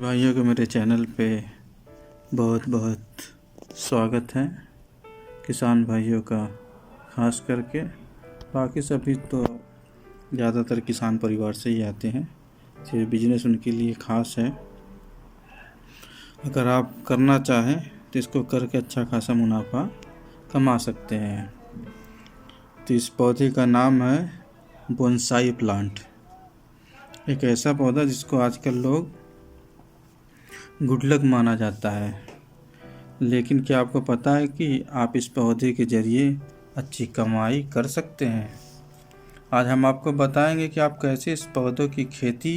भाइयों को मेरे चैनल पे बहुत बहुत स्वागत है। किसान भाइयों का खास करके, बाकी सभी तो ज़्यादातर किसान परिवार से ही आते हैं। ये बिजनेस उनके लिए खास है। अगर आप करना चाहें तो इसको करके अच्छा खासा मुनाफा कमा सकते हैं। तो इस पौधे का नाम है बोनसाई प्लांट। एक ऐसा पौधा जिसको आजकल लोग गुड लक माना जाता है। लेकिन क्या आपको पता है कि आप इस पौधे के ज़रिए अच्छी कमाई कर सकते हैं? आज हम आपको बताएंगे कि आप कैसे इस पौधों की खेती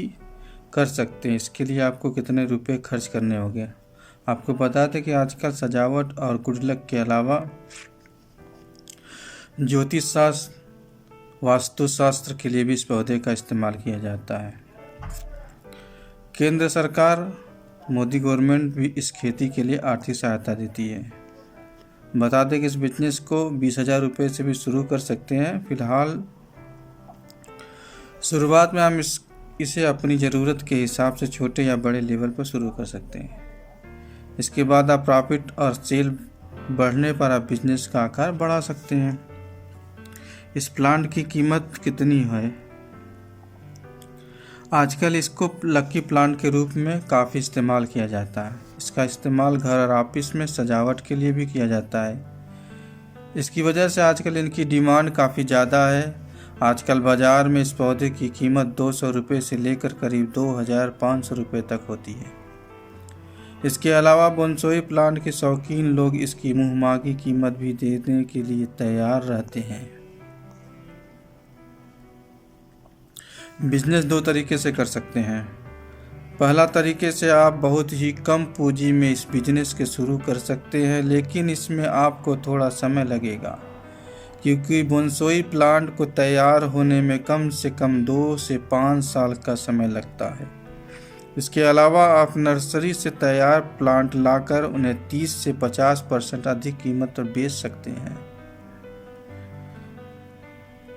कर सकते हैं। इसके लिए आपको कितने रुपए खर्च करने होंगे। आपको बता दें कि आजकल सजावट और गुड लक के अलावा ज्योतिष शास्त्र, वास्तुशास्त्र के लिए भी इस पौधे का इस्तेमाल किया जाता है। केंद्र सरकार, मोदी गवर्नमेंट भी इस खेती के लिए आर्थिक सहायता देती है। बता दें कि इस बिजनेस को 20,000 रुपये से भी शुरू कर सकते हैं। फिलहाल शुरुआत में हम इसे अपनी ज़रूरत के हिसाब से छोटे या बड़े लेवल पर शुरू कर सकते हैं। इसके बाद आप प्रॉफिट और सेल बढ़ने पर आप बिजनेस का आकार बढ़ा सकते हैं। इस प्लांट की कीमत कितनी है? आजकल इसको लकी प्लांट के रूप में काफ़ी इस्तेमाल किया जाता है। इसका इस्तेमाल घर और ऑफिस में सजावट के लिए भी किया जाता है। इसकी वजह से आजकल इनकी डिमांड काफ़ी ज़्यादा है। आजकल बाज़ार में इस पौधे की कीमत 200 रुपये से लेकर करीब 2,500 रुपये तक होती है। इसके अलावा बोनसाई प्लांट के शौकीन लोग इसकी मुँहमांगी कीमत भी देने के लिए तैयार रहते हैं। बिजनेस दो तरीके से कर सकते हैं। पहला तरीके से आप बहुत ही कम पूंजी में इस बिजनेस के शुरू कर सकते हैं, लेकिन इसमें आपको थोड़ा समय लगेगा क्योंकि बोनसाई प्लांट को तैयार होने में कम से कम 2 से 5 साल का समय लगता है। इसके अलावा आप नर्सरी से तैयार प्लांट लाकर उन्हें 30 से 50% अधिक कीमत पर बेच सकते हैं।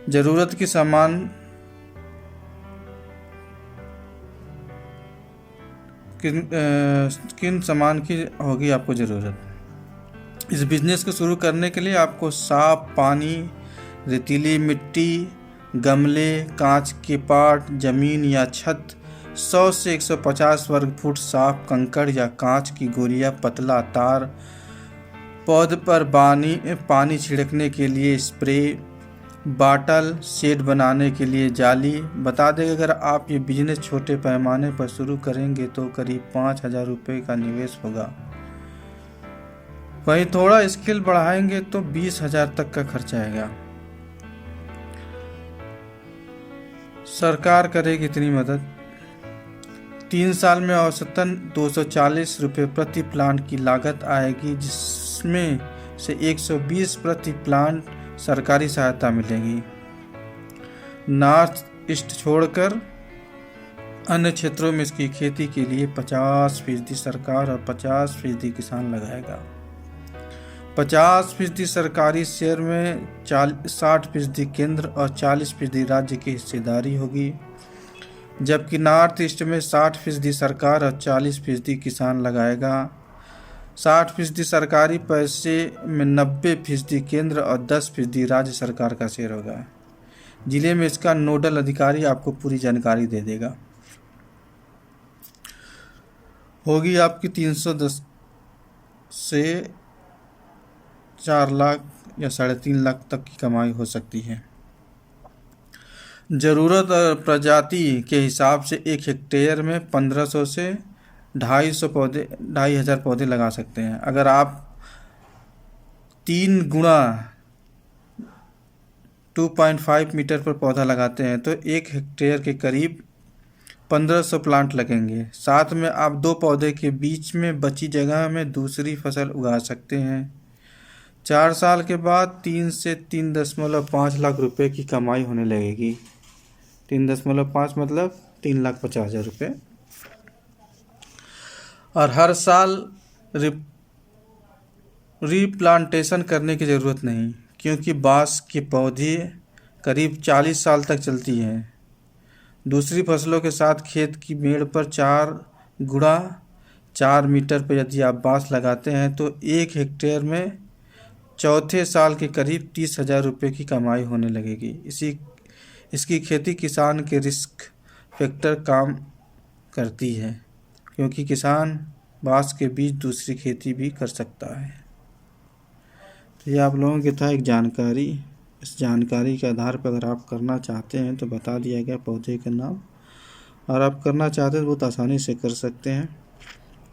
ज़रूरत की सामान किन सामान की होगी आपको ज़रूरत? इस बिज़नेस को शुरू करने के लिए आपको साफ पानी, रेतीली मिट्टी, गमले, कांच के पाट, ज़मीन या छत, 100 से 150 वर्ग फुट साफ कंकड़ या कांच की गोलियां, पतला तार, पौधे पर पानी छिड़कने के लिए स्प्रे बाटल, शेड बनाने के लिए जाली। बता दें अगर आप ये बिजनेस छोटे पैमाने पर शुरू करेंगे तो करीब 5,000 रुपये का निवेश होगा। वहीं थोड़ा स्किल बढ़ाएंगे तो 20,000 तक का खर्च आएगा। सरकार करेगी इतनी मदद। 3 साल में औसतन 240 रुपये प्रति प्लांट की लागत आएगी, जिसमें से 120 प्रति प्लांट सरकारी सहायता मिलेगी। नॉर्थ ईस्ट छोड़कर अन्य क्षेत्रों में इसकी खेती के लिए 50% सरकार और 50% किसान लगाएगा। 50% सरकारी शेयर में 60% केंद्र और 40% राज्य की हिस्सेदारी होगी, जबकि नॉर्थ ईस्ट में 60% सरकार और 40% किसान लगाएगा। 60% सरकारी पैसे में 90% केंद्र और 10% राज्य सरकार का शेयर होगा। जिले में इसका नोडल अधिकारी आपको पूरी जानकारी दे देगा। होगी आपकी 310 से 4 लाख या 3.5 लाख तक की कमाई हो सकती है। ज़रूरत और प्रजाति के हिसाब से 1 हेक्टेयर में 1500 से 2,500 पौधे लगा सकते हैं। अगर आप 3 गुणा 2.5 मीटर पर पौधा लगाते हैं तो 1 हेक्टेयर के करीब 1500 प्लांट लगेंगे। साथ में आप 2 पौधे के बीच में बची जगह में दूसरी फसल उगा सकते हैं। 4 साल के बाद 3 से 3.5 लाख रुपए की कमाई होने लगेगी। 3.5 मतलब 3,50,000 रुपये। और हर साल रीप्लांटेशन करने की ज़रूरत नहीं, क्योंकि बांस के पौधे करीब 40 साल तक चलती हैं। दूसरी फसलों के साथ खेत की मेड़ पर 4 गुणा 4 मीटर पर यदि आप बांस लगाते हैं तो 1 हेक्टेयर में चौथे साल के करीब 30,000 रुपये की कमाई होने लगेगी। इसकी खेती किसान के रिस्क फैक्टर काम करती है, क्योंकि किसान बांस के बीच दूसरी खेती भी कर सकता है। तो ये आप लोगों के था एक जानकारी। इस जानकारी के आधार पर अगर आप करना चाहते हैं तो बता दिया गया पौधे का नाम, और आप करना चाहते हैं तो बहुत आसानी से कर सकते हैं।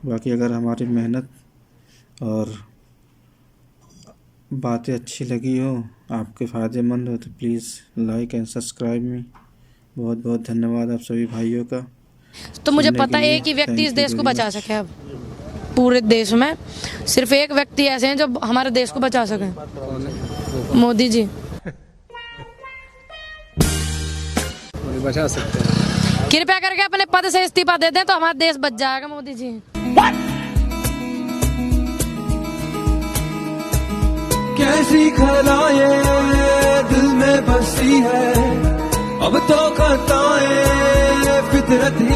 बाकी अगर हमारी मेहनत और बातें अच्छी लगी हो, आपके फ़ायदेमंद हो, तो प्लीज़ लाइक एंड सब्सक्राइब मी। बहुत बहुत धन्यवाद आप सभी भाइयों का। तो मुझे पता है कि व्यक्ति इस देश को बचा सके। अब पूरे देश में सिर्फ एक व्यक्ति ऐसे हैं जो हमारे देश को बचा सके, मोदी जी बचा सकते हैं। कृपया करके अपने पद से इस्तीफा दे दें तो हमारा देश बच जाएगा। मोदी जी कैसी खलाएं दिल में बसी है, अब तो खताएं फितरत ही